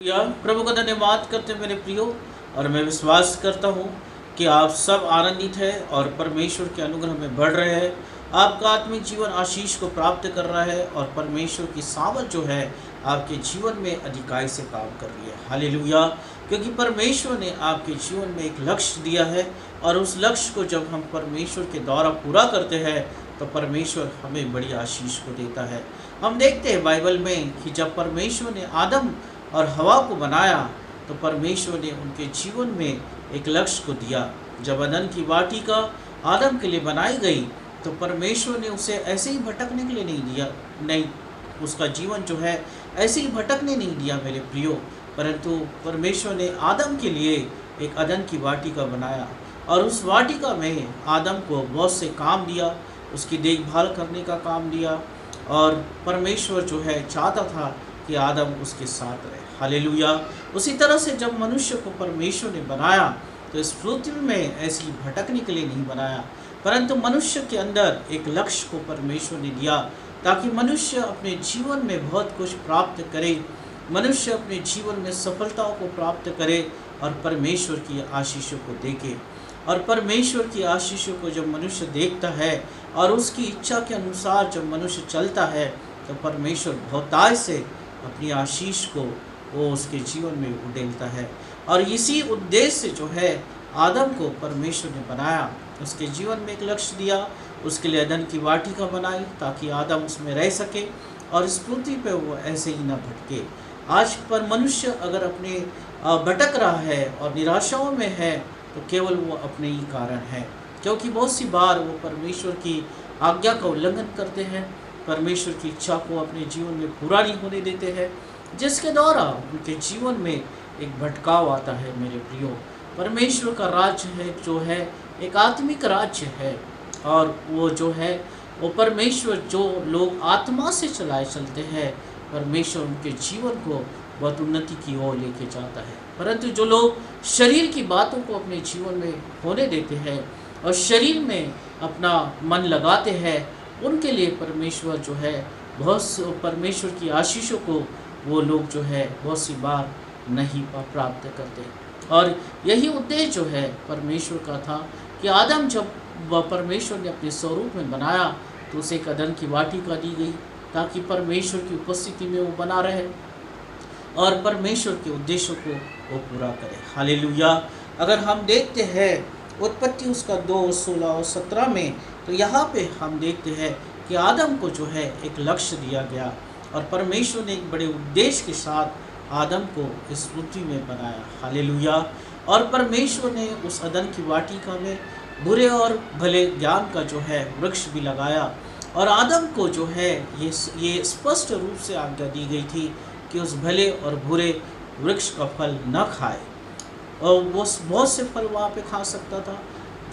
या प्रभु का धन्यवाद करते हैं मेरे प्रियो। और मैं विश्वास करता हूँ कि आप सब आनंदित हैं और परमेश्वर के अनुग्रह में बढ़ रहे हैं। आपका आत्मिक जीवन आशीष को प्राप्त कर रहा है और परमेश्वर की सामर्थ जो है आपके जीवन में अधिकाई से काम कर रही है। हालेलुया। क्योंकि परमेश्वर ने आपके जीवन में एक लक्ष्य दिया है और उस लक्ष्य को जब हम परमेश्वर के द्वारा पूरा करते हैं तो परमेश्वर हमें बड़ी आशीष को देता है। हम देखते हैं बाइबल में कि जब परमेश्वर ने आदम और हवा को बनाया तो परमेश्वर ने उनके जीवन में एक लक्ष्य को दिया। जब अदन की वाटिका आदम के लिए बनाई गई तो परमेश्वर ने उसे ऐसे ही भटकने के लिए नहीं दिया, नहीं, उसका जीवन जो है ऐसे ही भटकने नहीं दिया मेरे प्रियो, परंतु परमेश्वर ने आदम के लिए एक अदन की वाटिका बनाया और उस वाटिका में आदम को बहुत से काम दिया, उसकी देखभाल करने का काम दिया और परमेश्वर जो है चाहता था कि आदम उसके साथ रहे। हालेलुया। उसी तरह से जब मनुष्य को परमेश्वर ने बनाया तो इस पृथ्वी में ऐसी भटकने के लिए नहीं बनाया, परंतु मनुष्य के अंदर एक लक्ष्य को परमेश्वर ने दिया ताकि मनुष्य अपने जीवन में बहुत कुछ प्राप्त करे, मनुष्य अपने जीवन में सफलताओं को प्राप्त करे और परमेश्वर की आशीषों को देखे। और परमेश्वर की आशीषों को जब मनुष्य देखता है और उसकी इच्छा के अनुसार जब मनुष्य चलता है तो परमेश्वर बहुतायत से अपनी आशीष को वो उसके जीवन में उड़ेलता है। और इसी उद्देश्य से जो है आदम को परमेश्वर ने बनाया, उसके जीवन में एक लक्ष्य दिया, उसके लिए अदन की वाटिका बनाई ताकि आदम उसमें रह सके और इस पृथ्वी पे वो ऐसे ही न भटके। आज पर मनुष्य अगर अपने भटक रहा है और निराशाओं में है तो केवल वो अपने ही कारण है, क्योंकि बहुत सी बार वो परमेश्वर की आज्ञा का उल्लंघन करते हैं, परमेश्वर की इच्छा को अपने जीवन में पूरा नहीं होने देते हैं, जिसके द्वारा उनके जीवन में एक भटकाव आता है। मेरे प्रियो, परमेश्वर का राज्य है जो है एक आत्मिक राज्य है और वो जो है वो परमेश्वर जो लोग आत्मा से चलते हैं परमेश्वर उनके जीवन को बहुत उन्नति की ओर लेके जाता है। परंतु जो लोग शरीर की बातों को अपने जीवन में होने देते हैं और शरीर में अपना मन लगाते हैं उनके लिए परमेश्वर जो है बहुत परमेश्वर की आशीषों को वो लोग जो है बहुत सी बार नहीं प्राप्त करते। और यही उद्देश्य जो है परमेश्वर का था कि आदम जब परमेश्वर ने अपने स्वरूप में बनाया तो उसे एक अदन की वाटिका दी गई ताकि परमेश्वर की उपस्थिति में वो बना रहे और परमेश्वर के उद्देश्यों को वो पूरा करे। हालेलुया। अगर हम देखते हैं उत्पत्ति उसका 2:16 और 17 में तो यहाँ पे हम देखते हैं कि आदम को जो है एक लक्ष्य दिया गया और परमेश्वर ने एक बड़े उद्देश्य के साथ आदम को इस पृथ्वी में बनाया। हालेलुया। और परमेश्वर ने उस अदन की वाटिका में बुरे और भले ज्ञान का जो है वृक्ष भी लगाया और आदम को जो है ये स्पष्ट रूप से आज्ञा दी गई थी कि उस भले और बुरे वृक्ष का फल न खाए। और वो बहुत से फल वहाँ पे खा सकता था,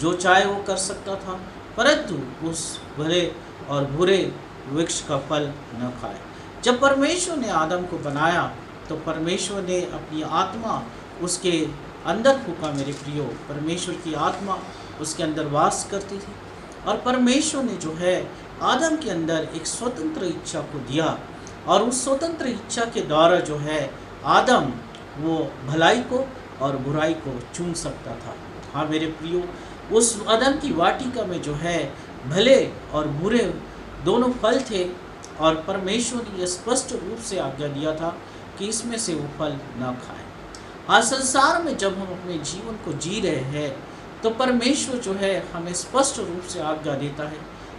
जो चाहे वो कर सकता था, परंतु उस भले और बुरे वृक्ष का फल न खाए। जब परमेश्वर ने आदम को बनाया तो परमेश्वर ने अपनी आत्मा उसके अंदर फूका। मेरे प्रियो, परमेश्वर की आत्मा उसके अंदर वास करती थी और परमेश्वर ने जो है आदम के अंदर एक स्वतंत्र इच्छा को दिया और उस स्वतंत्र इच्छा के द्वारा जो है आदम वो भलाई को और बुराई को चुन सकता था। हाँ मेरे प्रियो, उस अदन की वाटिका में जो है भले और बुरे दोनों फल थे और परमेश्वर ने यह स्पष्ट रूप से आज्ञा दिया था कि इसमें से वो फल न खाएं। आज संसार में जब हम अपने जीवन को जी रहे हैं तो परमेश्वर जो है हमें स्पष्ट रूप से आज्ञा देता है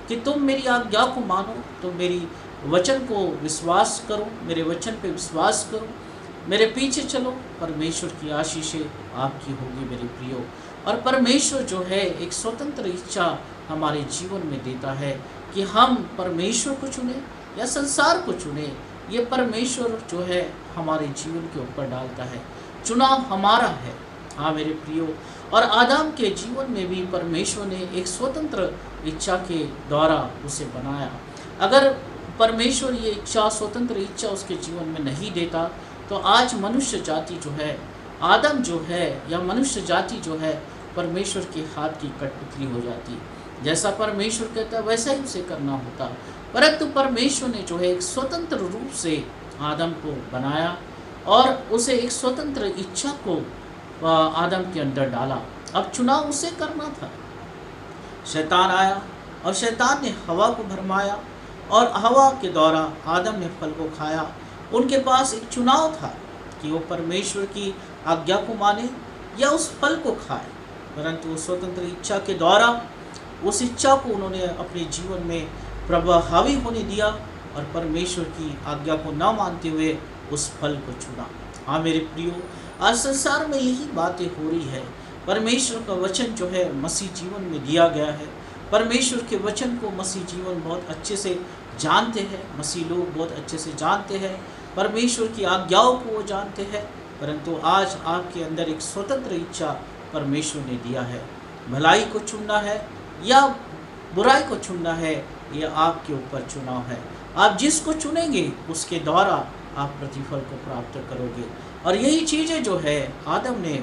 कि तुम मेरी आज्ञा को मानो, तुम मेरी वचन को विश्वास करो, मेरे वचन पे विश्वास करो, मेरे पीछे चलो, परमेश्वर की आशीषें आपकी होगी मेरे प्रियो। और परमेश्वर जो है एक स्वतंत्र इच्छा हमारे जीवन में देता है कि हम परमेश्वर को चुने या संसार को चुने, ये परमेश्वर जो है हमारे जीवन के ऊपर डालता है, चुनाव हमारा है। हाँ मेरे प्रियो, और आदम के जीवन में भी परमेश्वर ने एक स्वतंत्र इच्छा के द्वारा उसे बनाया। अगर परमेश्वर ये इच्छा, स्वतंत्र इच्छा उसके जीवन में नहीं देता तो आज मनुष्य जाति जो है, आदम जो है या मनुष्य जाति जो है परमेश्वर के हाथ की कठपुतली हो जाती। जैसा परमेश्वर कहता है वैसा ही उसे करना होता, परंतु परमेश्वर ने जो है एक स्वतंत्र रूप से आदम को बनाया और उसे एक स्वतंत्र इच्छा को आदम के अंदर डाला। अब चुनाव उसे करना था। शैतान आया और शैतान ने हवा को भरमाया और हवा के द्वारा आदम ने फल को खाया। उनके पास एक चुनाव था कि वो परमेश्वर की आज्ञा को माने या उस फल को खाए, परंतु स्वतंत्र इच्छा के द्वारा उस इच्छा को उन्होंने अपने जीवन में प्रभावी होने दिया और परमेश्वर की आज्ञा को न मानते हुए उस फल को चुना। हाँ मेरे प्रियो, आज संसार में यही बातें हो रही है। परमेश्वर का वचन जो है मसीह जीवन में दिया गया है। परमेश्वर के वचन को मसीह जीवन बहुत अच्छे से जानते हैं, मसीह लोग बहुत अच्छे से जानते हैं, परमेश्वर की आज्ञाओं को वो जानते हैं, परंतु आज आपके अंदर एक स्वतंत्र इच्छा परमेश्वर ने दिया है। भलाई को चुनना है या बुराई को चुनना है, यह आपके ऊपर चुनाव है। आप जिसको चुनेंगे उसके द्वारा आप प्रतिफल को प्राप्त करोगे। और यही चीज़ें जो है आदम ने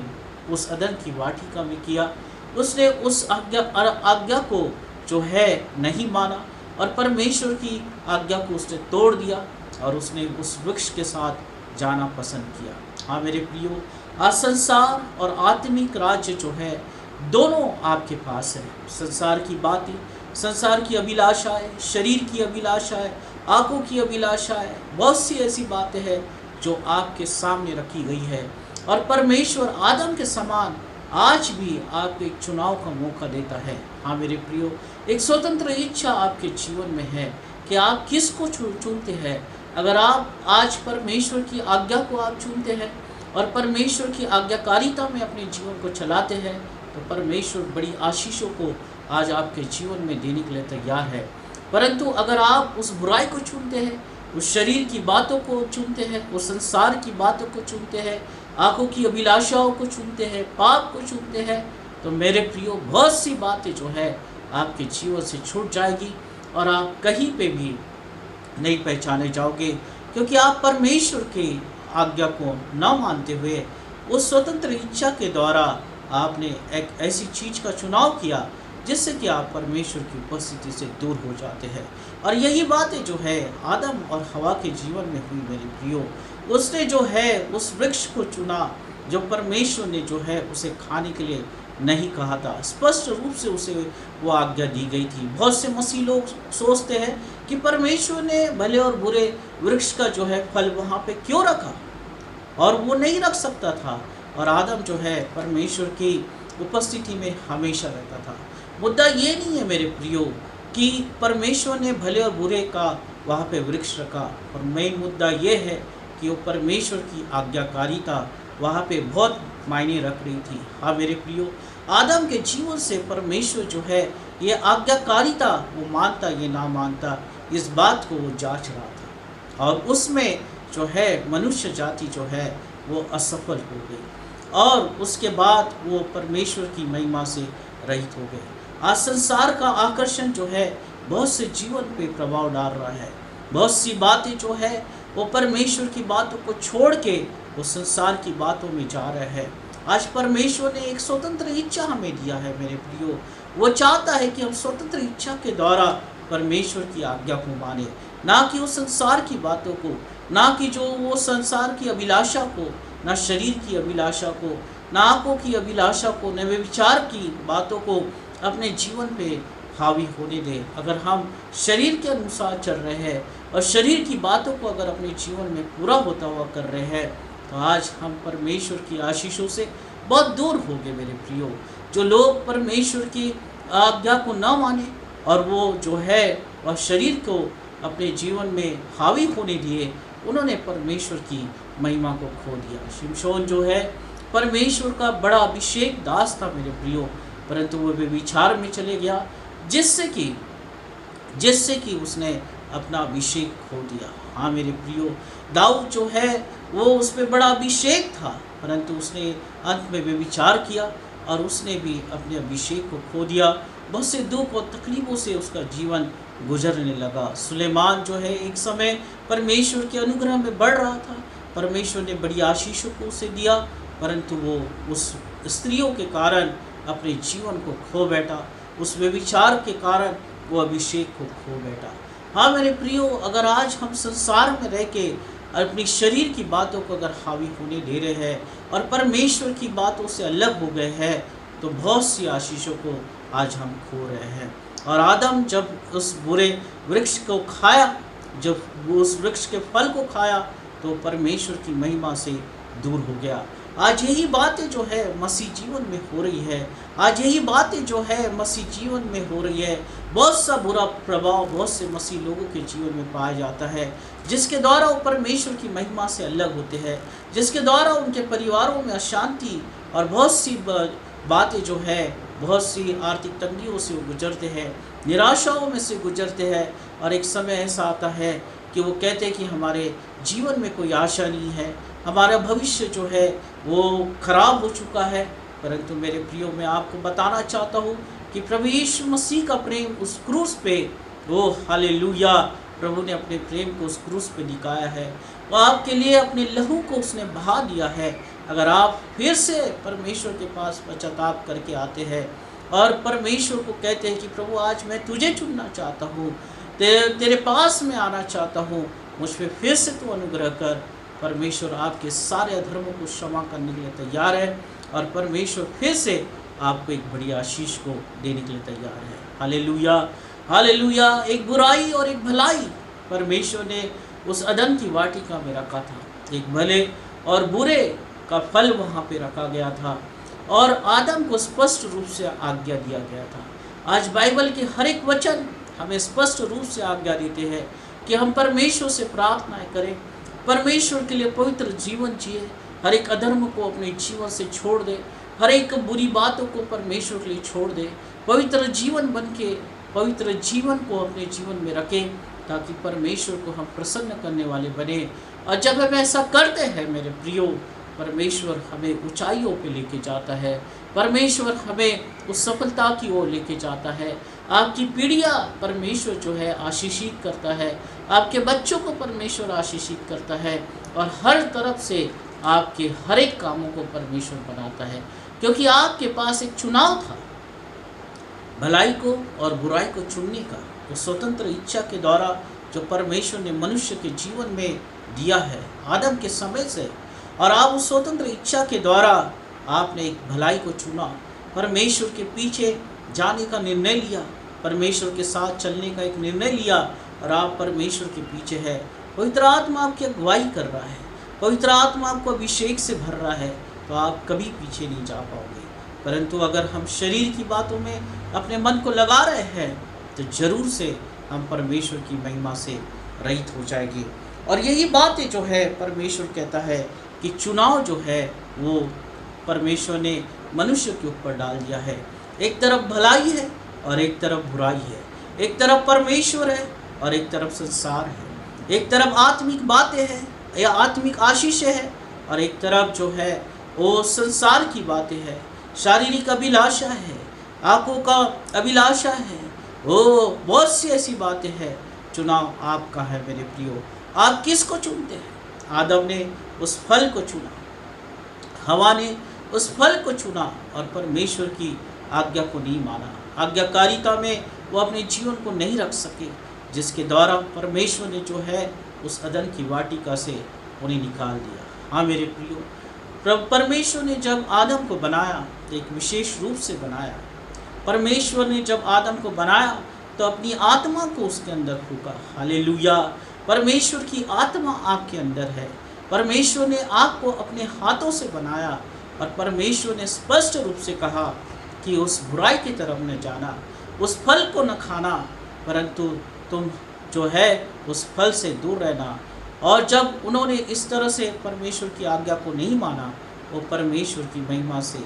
उस अदन की वाटिका में किया। उसने उस आज्ञा को जो है नहीं माना और परमेश्वर की आज्ञा को उसने तोड़ दिया और उसने उस वृक्ष के साथ जाना पसंद किया। हाँ मेरे प्रियो, आज संसार और आत्मिक राज्य जो है दोनों आपके पास है। संसार की बातें, संसार की अभिलाषाएं, शरीर की अभिलाषाएं, आंखों की अभिलाषाएं, बहुत सी ऐसी बातें हैं जो आपके सामने रखी गई है। और परमेश्वर आदम के समान आज भी आपको एक चुनाव का मौका देता है। हाँ मेरे प्रियो, एक स्वतंत्र इच्छा आपके जीवन में है कि आप किसको चुनते हैं। अगर आप आज परमेश्वर की आज्ञा को आप चुनते हैं और परमेश्वर की आज्ञाकारिता में अपने जीवन को चलाते हैं तो परमेश्वर बड़ी आशीषों को आज आपके जीवन में देने के लिए तैयार है। परंतु अगर आप उस बुराई को चुनते हैं, उस शरीर की बातों को चुनते हैं, उस संसार की बातों को चुनते हैं, आंखों की अभिलाषाओं को चुनते हैं, पाप को चुनते हैं, तो मेरे प्रियो बहुत सी बातें जो है आपके जीवन से छूट जाएगी और आप कहीं पे भी नहीं पहचाने जाओगे, क्योंकि आप परमेश्वर की आज्ञा को न मानते हुए उस स्वतंत्र इच्छा के द्वारा आपने एक ऐसी चीज़ का चुनाव किया जिससे कि आप परमेश्वर की उपस्थिति से दूर हो जाते हैं। और यही बातें जो है आदम और हवा के जीवन में हुई मेरे प्रियो। उसने जो है उस वृक्ष को चुना जो परमेश्वर ने जो है उसे खाने के लिए नहीं कहा था, स्पष्ट रूप से उसे वो आज्ञा दी गई थी। बहुत से मसीह लोग सोचते हैं कि परमेश्वर ने भले और बुरे वृक्ष का जो है फल वहाँ पे क्यों रखा, और वो नहीं रख सकता था। और आदम जो है परमेश्वर की उपस्थिति में हमेशा रहता था। मुद्दा ये नहीं है मेरे प्रियो कि परमेश्वर ने भले और बुरे का वहाँ पे वृक्ष रखा, और मेन मुद्दा ये है कि वो परमेश्वर की आज्ञाकारिता वहाँ पे बहुत मायने रख रही थी। हाँ मेरे प्रियो, आदम के जीवन से परमेश्वर जो है ये आज्ञाकारिता वो मानता ये ना मानता, इस बात को वो जांच रहा था, और उसमें जो है मनुष्य जाति जो है वो असफल हो गई और उसके बाद वो परमेश्वर की महिमा से रहित हो गए। आज संसार का आकर्षण जो है बहुत से जीवन पे प्रभाव डाल रहा है। बहुत सी बातें जो है वो परमेश्वर की बातों को छोड़ के वो संसार की बातों में जा रहे हैं। आज परमेश्वर ने एक स्वतंत्र इच्छा हमें दिया है मेरे प्रियो। वो चाहता है कि हम स्वतंत्र इच्छा के द्वारा परमेश्वर की आज्ञा को माने, ना कि उस संसार की बातों को, ना कि जो वो संसार की अभिलाषा को, ना शरीर की अभिलाषा को, ना आंखों की अभिलाषा को, न विचार की बातों को अपने जीवन पे हावी होने दें। अगर हम शरीर के अनुसार चल रहे हैं और शरीर की बातों को अगर अपने जीवन में पूरा होता हुआ कर रहे हैं तो आज हम परमेश्वर की आशीषों से बहुत दूर हो गए मेरे प्रियो। जो लोग परमेश्वर की आज्ञा को न माने और वो जो है वह शरीर को अपने जीवन में हावी होने दिए, उन्होंने परमेश्वर की महिमा को खो दिया। शिमशोन जो है परमेश्वर का बड़ा अभिषेक दास था मेरे प्रियो, परंतु वो विचार में चले गया जिससे कि उसने अपना अभिषेक खो दिया। हाँ मेरे प्रियो, दाऊद जो है वो उस पर बड़ा अभिषेक था, परंतु उसने अंत में विचार किया और उसने भी अपने अभिषेक को खो दिया। बहुत से दुख और तकलीफ़ों से उसका जीवन गुजरने लगा। सुलेमान जो है एक समय परमेश्वर के अनुग्रह में बढ़ रहा था, परमेश्वर ने बड़ी आशीषों को उसे दिया, परंतु वो उस स्त्रियों के कारण अपने जीवन को खो बैठा, उस व्यभिचार के कारण वो अभिषेक को खो बैठा। हाँ मेरे प्रियो, अगर आज हम संसार में रह के अपनी शरीर की बातों को अगर हावी होने दे रहे हैं और परमेश्वर की बातों से अलग हो गए हैं, तो बहुत सी आशीषों को आज हम खो रहे हैं। और आदम जब उस बुरे वृक्ष को खाया, जब वो उस वृक्ष के फल को खाया, तो परमेश्वर की महिमा से दूर हो गया। आज यही बातें जो है मसीह जीवन में हो रही है, आज यही बातें जो है मसीह जीवन में हो रही है। बहुत सा बुरा प्रभाव बहुत से मसीह लोगों के जीवन में पाया जाता है, जिसके द्वारा वो परमेश्वर की महिमा से अलग होते हैं, जिसके द्वारा उनके परिवारों में अशांति और बहुत सी बातें जो है, बहुत सी आर्थिक तंगियों से वो गुजरते हैं, निराशाओं में से गुजरते हैं। और एक समय ऐसा आता है कि वो कहते हैं कि हमारे जीवन में कोई आशा नहीं है, हमारा भविष्य जो है वो खराब हो चुका है। परंतु मेरे प्रियो, मैं आपको बताना चाहता हूँ कि प्रभु यीशु मसीह का प्रेम उस क्रूस पे, वो हालेलुया, प्रभु ने अपने प्रेम को उस क्रूस पे दिखाया है। वो आपके लिए अपने लहू को उसने बहा दिया है। अगर आप फिर से परमेश्वर के पास पश्चाताप करके आते हैं और परमेश्वर को कहते हैं कि प्रभु आज मैं तुझे चुनना चाहता हूँ, तेरे पास में आना चाहता हूँ, मुझ पर फिर से तू अनुग्रह कर, परमेश्वर आपके सारे अधर्मों को क्षमा करने के लिए तैयार है और परमेश्वर फिर से आपको एक बड़ी आशीष को देने के लिए तैयार है। Hallelujah, hallelujah. एक बुराई और एक भलाई परमेश्वर ने उस अदन की वाटिका में रखा था। एक भले और बुरे का फल वहाँ पे रखा गया था और आदम को स्पष्ट रूप से आज्ञा दिया गया था। आज बाइबल के हर एक वचन हमें स्पष्ट रूप से आज्ञा देते हैं कि हम परमेश्वर से प्रार्थनाएं करें, परमेश्वर के लिए पवित्र जीवन जिए, हर एक अधर्म को अपने जीवन से छोड़ दे, हर एक बुरी बातों को परमेश्वर के लिए छोड़ दे, पवित्र जीवन बन के पवित्र जीवन को अपने जीवन में रखें, ताकि परमेश्वर को हम प्रसन्न करने वाले बने। और जब हम ऐसा करते हैं मेरे प्रियो, परमेश्वर हमें ऊंचाइयों पे लेके जाता है, परमेश्वर हमें उस सफलता की ओर लेके जाता है। आपकी पीढ़ियाँ परमेश्वर जो है आशीषित करता है, आपके बच्चों को परमेश्वर आशीषित करता है और हर तरफ से आपके हर एक कामों को परमेश्वर बनाता है, क्योंकि आपके पास एक चुनाव था भलाई को और बुराई को चुनने का। वो स्वतंत्र इच्छा के द्वारा जो परमेश्वर ने मनुष्य के जीवन में दिया है आदम के समय से, और आप उस स्वतंत्र इच्छा के द्वारा आपने एक भलाई को चुना, परमेश्वर के पीछे जाने का निर्णय लिया, परमेश्वर के साथ चलने का एक निर्णय लिया और आप परमेश्वर के पीछे है। पवित्र आत्मा आपकी अगुवाई कर रहा है, पवित्र आत्मा आपको अभिषेक से भर रहा है, तो आप कभी पीछे नहीं जा पाओगे। परंतु अगर हम शरीर की बातों में अपने मन को लगा रहे हैं तो जरूर से हम परमेश्वर की महिमा से रहित हो जाएंगे। और यही बातें जो है परमेश्वर कहता है कि चुनाव जो है वो परमेश्वर ने मनुष्य के ऊपर डाल दिया है। एक तरफ भलाई है और एक तरफ बुराई है, एक तरफ परमेश्वर है और एक तरफ संसार है, एक तरफ आत्मिक बातें हैं या आत्मिक आशीषें हैं और एक तरफ जो है वो संसार की बातें हैं, शारीरिक अभिलाषा है, आंखों का अभिलाषा है, वो बहुत सी ऐसी बातें हैं। चुनाव आपका है मेरे प्रियो, आप किसको चुनते हैं? आदम ने उस फल को चुना, हवा ने उस फल को चुना और परमेश्वर की आज्ञा को नहीं माना। आज्ञाकारिता में वो अपने जीवन को नहीं रख सके, जिसके द्वारा परमेश्वर ने जो है उस अदन की वाटिका से उन्हें निकाल दिया। हाँ मेरे प्रियो, परमेश्वर ने जब आदम को बनाया एक विशेष रूप से बनाया। परमेश्वर ने जब आदम को बनाया तो अपनी आत्मा को उसके अंदर फूंका। हालेलुया, परमेश्वर की आत्मा आपके अंदर है। परमेश्वर ने आपको अपने हाथों से बनाया और परमेश्वर ने स्पष्ट रूप से कहा कि उस बुराई की तरफ न जाना, उस फल को न खाना, परंतु तुम जो है उस फल से दूर रहना। और जब उन्होंने इस तरह से परमेश्वर की आज्ञा को नहीं माना, वो परमेश्वर की महिमा से,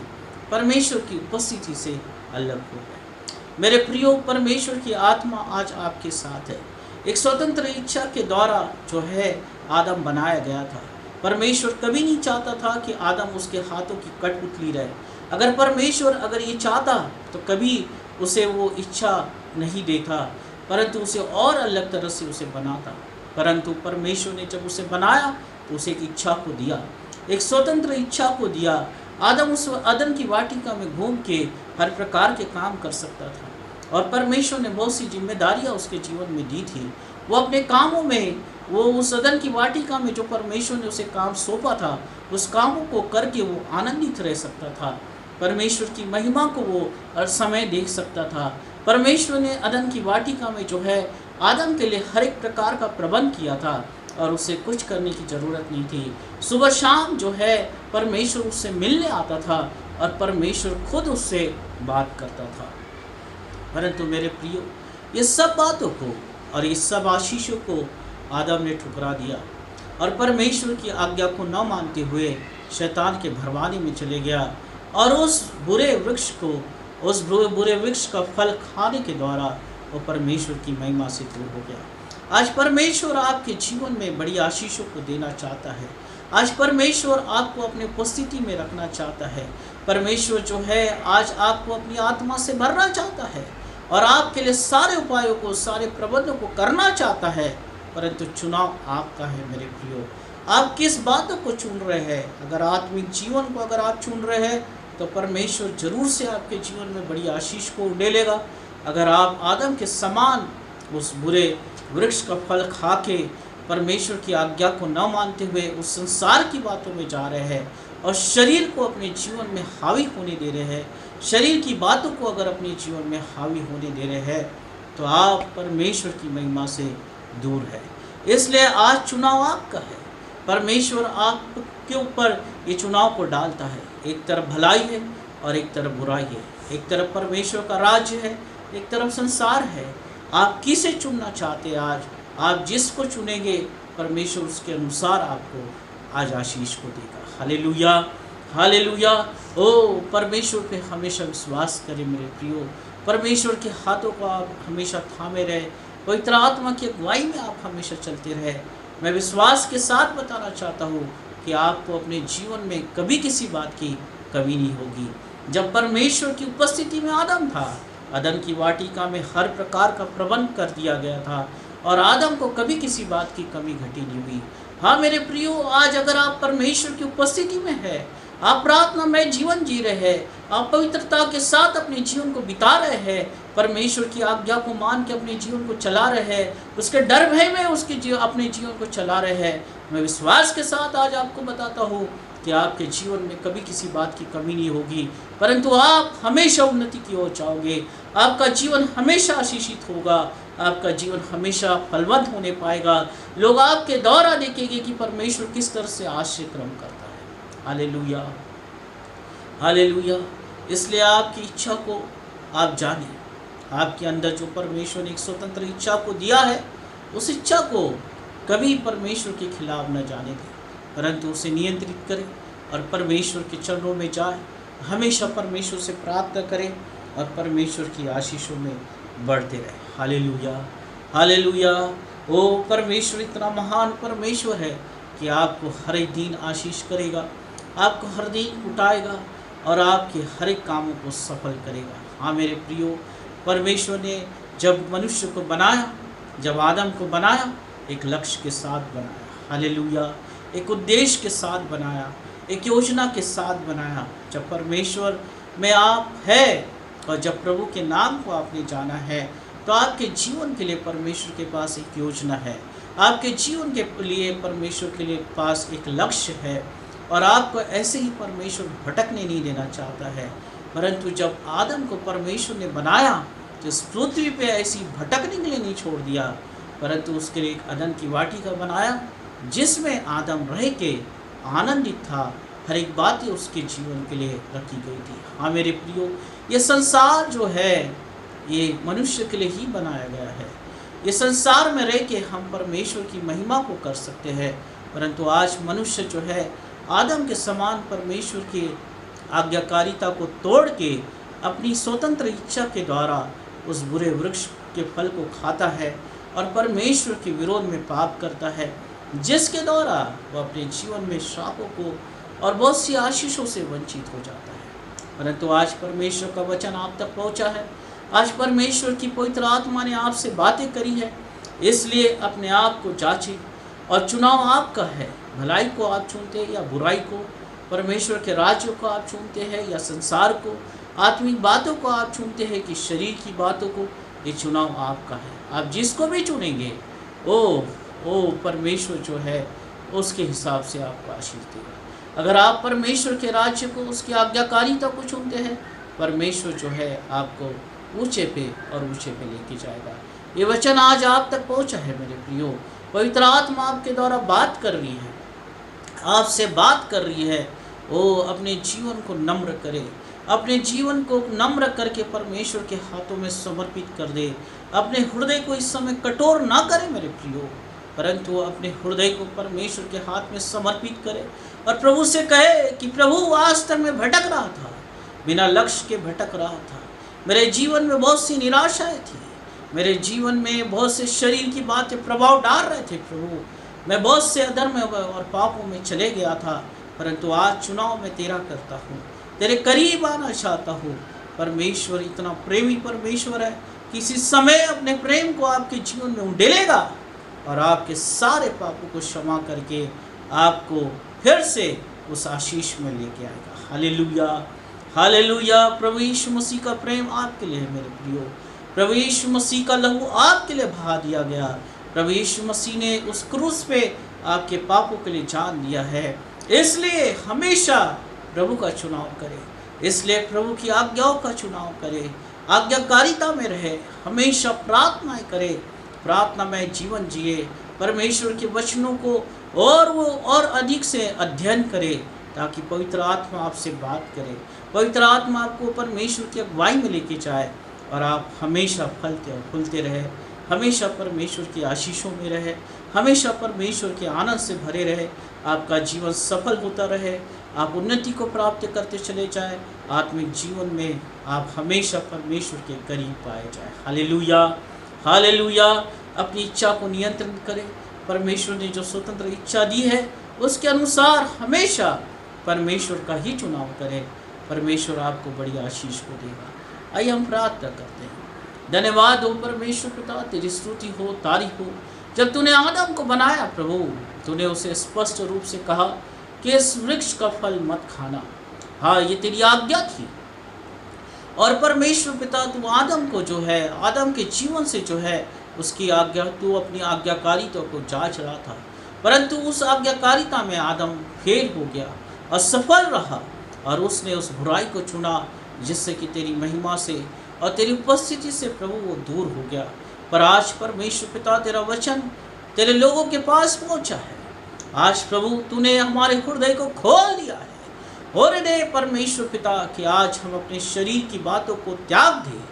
परमेश्वर की उपस्थिति से अलग हो गए। मेरे प्रियो, परमेश्वर की आत्मा आज आपके साथ है। एक स्वतंत्र इच्छा के द्वारा जो है आदम बनाया गया था। परमेश्वर कभी नहीं चाहता था कि आदम उसके हाथों की कठपुतली रहे। अगर परमेश्वर अगर ये चाहता तो कभी उसे वो इच्छा नहीं देता, परंतु उसे और अलग तरह से उसे बनाता। परंतु परमेश्वर ने जब उसे बनाया तो उसे एक इच्छा को दिया, एक स्वतंत्र इच्छा को दिया। आदम उस अदन की वाटिका में घूम के हर प्रकार के काम कर सकता था और परमेश्वर ने बहुत सी जिम्मेदारियां उसके जीवन में दी थी, वो अपने कामों में, वो उस अदन की वाटिका में जो परमेश्वर ने उसे काम सौंपा था, उस कामों को करके वो आनंदित रह सकता था। परमेश्वर की महिमा को वो हर समय देख सकता था। परमेश्वर ने अदन की वाटिका में जो है आदम के लिए हर एक प्रकार का प्रबंध किया था और उसे कुछ करने की ज़रूरत नहीं थी। सुबह शाम जो है परमेश्वर उससे मिलने आता था और परमेश्वर खुद उससे बात करता था। परंतु मेरे प्रियो, ये सब बातों को और ये सब आशीषों को आदम ने ठुकरा दिया और परमेश्वर की आज्ञा को न मानते हुए शैतान के भरमाने में चले गया और उस बुरे वृक्ष का फल खाने के द्वारा वो परमेश्वर की महिमा से दूर हो गया। आज परमेश्वर आपके जीवन में बड़ी आशीषों को देना चाहता है। आज परमेश्वर आपको अपनी उपस्थिति में रखना चाहता है। परमेश्वर जो है आज आपको अपनी आत्मा से भरना चाहता है और आपके लिए सारे उपायों को, सारे प्रबंधों को करना चाहता है। परंतु चुनाव आपका है मेरे प्रियो। आप किस बातों को चुन रहे हैं? अगर आत्मिक जीवन को अगर आप चुन रहे हैं तो परमेश्वर जरूर से आपके जीवन में बड़ी आशीष को उड़ेलेगा। अगर आप आदम के समान उस बुरे वृक्ष का फल खा के परमेश्वर की आज्ञा को न मानते हुए उस संसार की बातों में जा रहे हैं और शरीर को अपने जीवन में हावी होने दे रहे हैं, शरीर की बातों को अगर अपने जीवन में हावी होने दे रहे हैं, तो आप परमेश्वर की महिमा से दूर है। इसलिए आज चुनाव आपका है। परमेश्वर आपके ऊपर ये चुनाव को डालता है। एक तरफ भलाई है और एक तरफ बुराई है, एक तरफ परमेश्वर का राज्य है, एक तरफ संसार है। आप किसे चुनना चाहते हैं? आज आप जिसको चुनेंगे परमेश्वर उसके अनुसार आपको आज आशीष को देगा। Hallelujah, hallelujah. ओ परमेश्वर पे हमेशा विश्वास करें मेरे प्रियो। परमेश्वर के हाथों को आप हमेशा थामे रहे, पवित्र आत्मा की अगुवाई में आप हमेशा चलते रहे। मैं विश्वास के साथ बताना चाहता हूँ कि आपको अपने जीवन में कभी किसी बात की कमी नहीं होगी। जब परमेश्वर की उपस्थिति में आदम था, अदन की वाटिका में हर प्रकार का प्रबंध कर दिया गया था और आदम को कभी किसी बात की कमी घटी नहीं हुई। हाँ मेरे प्रियो, आज अगर आप परमेश्वर की उपस्थिति में है, आप प्रार्थना में जीवन जी रहे हैं, आप पवित्रता के साथ अपने जीवन को बिता रहे हैं, परमेश्वर की आज्ञा को मान के अपने जीवन को चला रहे हैं, उसके डर भय में अपने जीवन को चला रहे हैं, मैं विश्वास के साथ आज आपको बताता हूँ कि आपके जीवन में कभी किसी बात की कमी नहीं होगी, परंतु आप हमेशा उन्नति की ओर जाओगे। आपका जीवन हमेशा आशीषित होगा, आपका जीवन हमेशा फलवंत होने पाएगा। लोग आपके द्वारा देखेंगे कि परमेश्वर किस तरह से आश्रय क्रम करता है। Hallelujah, hallelujah. इसलिए आपकी इच्छा को आप जानें। आपके अंदर जो परमेश्वर ने एक स्वतंत्र इच्छा को दिया है, उस इच्छा को कभी परमेश्वर के खिलाफ न जाने दें, परंतु उसे नियंत्रित करें और परमेश्वर के चरणों में जाए। हमेशा परमेश्वर से प्रार्थना करें और परमेश्वर की आशीषों में बढ़ते रहें। Hallelujah, hallelujah. ओ परमेश्वर इतना महान परमेश्वर है कि आपको हर एक दिन आशीष करेगा, आपको हर दिन उठाएगा और आपके हर एक कामों को सफल करेगा। हाँ मेरे प्रियो, परमेश्वर ने जब मनुष्य को बनाया, जब आदम को बनाया, एक लक्ष्य के साथ बनाया। हालेलुया, एक उद्देश्य के साथ बनाया, एक योजना के साथ बनाया। जब परमेश्वर में आप है और जब प्रभु के नाम को आपने जाना है, तो आपके जीवन के लिए परमेश्वर के पास एक योजना है, आपके जीवन के लिए परमेश्वर के लिए पास एक लक्ष्य है और आपको ऐसे ही परमेश्वर भटकने नहीं देना चाहता है। परंतु जब आदम को परमेश्वर ने बनाया तो इस पृथ्वी पे ऐसी भटकने के लिए नहीं छोड़ दिया, परंतु उसके लिए एक अदन की वाटिका बनाया जिसमें आदम रह के आनंदित था। हर एक बातें उसके जीवन के लिए रखी गई थी। हाँ मेरे प्रियो, ये संसार जो है ये मनुष्य के लिए ही बनाया गया है। ये संसार में रह के हम परमेश्वर की महिमा को कर सकते हैं, परंतु आज मनुष्य जो है आदम के समान परमेश्वर की आज्ञाकारिता को तोड़ के अपनी स्वतंत्र इच्छा के द्वारा उस बुरे वृक्ष के फल को खाता है और परमेश्वर के विरोध में पाप करता है, जिसके द्वारा वह अपने जीवन में श्रापों को और बहुत सी आशीषों से वंचित हो जाता है। परंतु आज परमेश्वर का वचन आप तक पहुंचा है, आज परमेश्वर की पवित्र आत्मा ने आपसे बातें करी है, इसलिए अपने आप को जांचें और चुनाव आपका है। भलाई को आप चुनते हैं या बुराई को, परमेश्वर के राज्य को आप चुनते हैं या संसार को, आत्मिक बातों को आप चुनते हैं कि शरीर की बातों को, ये चुनाव आपका है। आप जिसको भी चुनेंगे ओ ओ परमेश्वर जो है उसके हिसाब से आपको आशीष देगा। अगर आप परमेश्वर के राज्य को, उसकी आज्ञाकारिता को चुनते हैं, परमेश्वर जो है आपको ऊंचे पे और ऊंचे पे लेके जाएगा। ये वचन आज आप तक पहुंचा है मेरे प्रियो। पवित्र आत्मा आपके द्वारा बात कर रही है, आपसे बात कर रही है। ओ अपने जीवन को नम्र करे, अपने जीवन को नम्र करके परमेश्वर के हाथों में समर्पित कर दे। अपने हृदय को इस समय कठोर ना करे मेरे प्रियो, परंतु अपने हृदय को परमेश्वर के हाथ में समर्पित करे और प्रभु से कहे कि प्रभु आज तक मैं भटक रहा था, बिना लक्ष्य के भटक रहा था। मेरे जीवन में बहुत सी निराशाएं थी, मेरे जीवन में बहुत से शरीर की बातें प्रभाव डाल रहे थे प्रभु। मैं बहुत से अधर्म और पापों में चले गया था, परंतु आज चुनाव मैं तेरा करता हूँ, तेरे करीब आना चाहता हूँ। परमेश्वर इतना प्रेमी परमेश्वर है कि इसी समय अपने प्रेम को आपके जीवन में उंडेलेगा और आपके सारे पापों को क्षमा करके आपको फिर से उस आशीष में लेके आएगा। Hallelujah, hallelujah. प्रभु यीशु मसीह का प्रेम आपके लिए है मेरे प्रियो। प्रभु यीशु मसीह का लहू आपके लिए बहा दिया गया। प्रभु यीशु मसीह ने उस क्रूस पे आपके पापों के लिए जान दिया है। इसलिए हमेशा प्रभु का चुनाव करें, इसलिए प्रभु की आज्ञाओं का चुनाव करें, आज्ञाकारिता में रहे, हमेशा प्रार्थनाएं करें, प्रार्थना में जीवन जिए, परमेश्वर के वचनों को और अधिक से अध्ययन करें, ताकि पवित्र आत्मा आपसे बात करे, पवित्र आत्मा आपको परमेश्वर की अगुवाई में लेके जाए और आप हमेशा फलते और फूलते रहे, हमेशा परमेश्वर की आशीषों में रहे, हमेशा परमेश्वर के आनंद से भरे रहे, आपका जीवन सफल होता रहे, आप उन्नति को प्राप्त करते चले जाए, आत्मिक जीवन में आप हमेशा परमेश्वर के करीब पाए जाए। Hallelujah, hallelujah. अपनी इच्छा को नियंत्रण करें, परमेश्वर ने जो स्वतंत्र इच्छा दी है उसके अनुसार हमेशा परमेश्वर का ही चुनाव करें, परमेश्वर आपको बड़ी आशीष को देगा। आइए हम प्रार्थना करते हैं। धन्यवाद हो परमेश्वर पिता, तेरी स्तुति हो, तारीफ हो। जब तूने आदम को बनाया प्रभु, तूने उसे स्पष्ट रूप से कहा कि इस वृक्ष का फल मत खाना। हाँ, ये तेरी आज्ञा थी। और परमेश्वर पिता, तू आदम को जो है, आदम के जीवन से जो है उसकी आज्ञा, तू अपनी आज्ञाकारिता को जांच रहा था, परंतु उस आज्ञाकारिता में आदम फेल हो गया, असफल रहा और उसने उस बुराई को चुना जिससे कि तेरी महिमा से और तेरी उपस्थिति से प्रभु वो दूर हो गया। पर आज परमेश्वर पिता, तेरा वचन तेरे लोगों के पास पहुंचा है। आज प्रभु तूने हमारे हृदय को खोल दिया है और दे परमेश्वर पिता कि आज हम अपने शरीर की बातों को त्याग दें,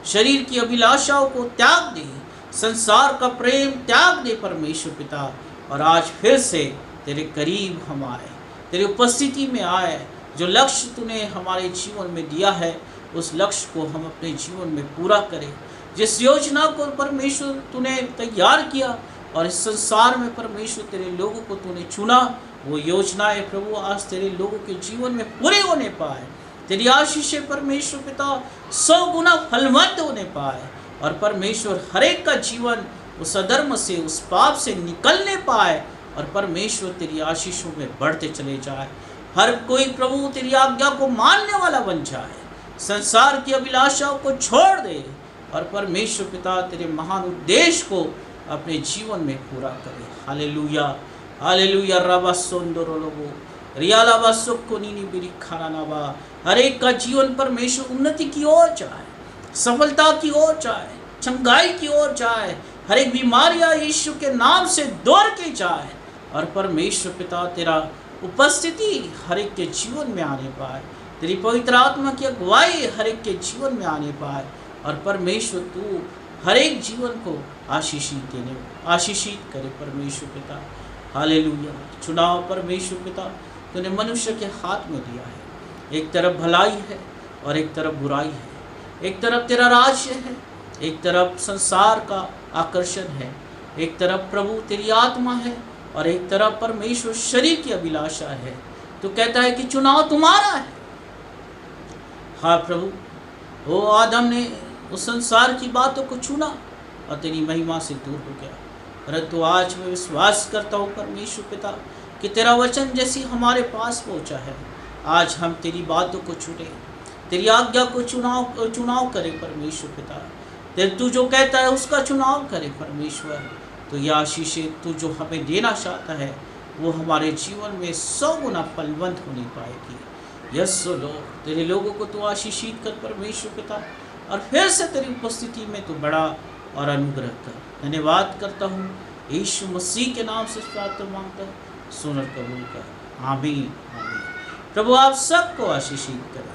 शरीर की अभिलाषाओं को त्याग दें, संसार का प्रेम त्याग दे परमेश्वर पिता, और आज फिर से तेरे करीब हम आए, तेरी उपस्थिति में आए। जो लक्ष्य तूने हमारे जीवन में दिया है उस लक्ष्य को हम अपने जीवन में पूरा करें। जिस योजना को परमेश्वर तूने तैयार किया और इस संसार में परमेश्वर तेरे लोगों को तूने चुना, वो योजनाएं प्रभु आज तेरे लोगों के जीवन में पूरे होने पाए। तेरी आशीषें परमेश्वर पिता 100 गुना फलवंत होने पाए और परमेश्वर हर एक का जीवन उस अधर्म से, उस पाप से निकलने पाए और परमेश्वर तेरी आशीषों में बढ़ते चले जाए। हर कोई प्रभु तेरी आज्ञा को मानने वाला बन जाए, संसार की अभिलाषाओं को छोड़ दे और परमेश्वर पिता तेरे महान उद्देश्य को अपने जीवन में पूरा करे। Hallelujah, hallelujah. रबा सोंदरोलोबो रियाला बासुको नीनी बिरिखाना नाबा। हर एक का जीवन परमेश्वर उन्नति की ओर जाए, सफलता की ओर जाए, चंगाई की ओर जाए। हर एक बीमारियां यीशु के नाम से दूर की जाए और परमेश्वर पिता तेरा उपस्थिति हर एक के जीवन में आने पाए, तेरी पवित्र आत्मा की अगुवाई हर एक के जीवन में आने पाए और परमेश्वर तू हर एक जीवन को आशीषित करे परमेश्वर पिता। हालेलुया। चुनाव परमेश्वर पिता तूने मनुष्य के हाथ में दिया है। एक तरफ भलाई है और एक तरफ बुराई है, एक तरफ तेरा राज्य है, एक तरफ संसार का आकर्षण है, एक तरफ प्रभु तेरी आत्मा है और एक तरफ परमेश्वर शरीर की अभिलाषा है। तो कहता है कि चुनाव तुम्हारा है। हाँ प्रभु, वो आदम ने उस संसार की बातों को चुना और तेरी महिमा से दूर हो गया, परंतु आज मैं विश्वास करता हूँ परमेश्वर पिता कि तेरा वचन जैसी हमारे पास पहुँचा है, आज हम तेरी बातों को चुने, तेरी आज्ञा को चुनाव करें परमेश्वर पिता। तेरे तू जो कहता है उसका चुनाव करें परमेश्वर। तो यह आशीषें तू जो हमें देना चाहता है वो हमारे जीवन में 100 गुना फलवंत होने पाएगी। यस लोग तेरे लोगों को तू आशीषित कर परमेश्वर पिता, और फिर से तेरी उपस्थिति में तू बड़ा और अनुग्रह कर। धन्यवाद करता हूँ यीशु मसीह के नाम से प्रार्थना मांगता, सुनर कबूल कर। आमीन आमीन। प्रभु आप सबको आशीषित करें।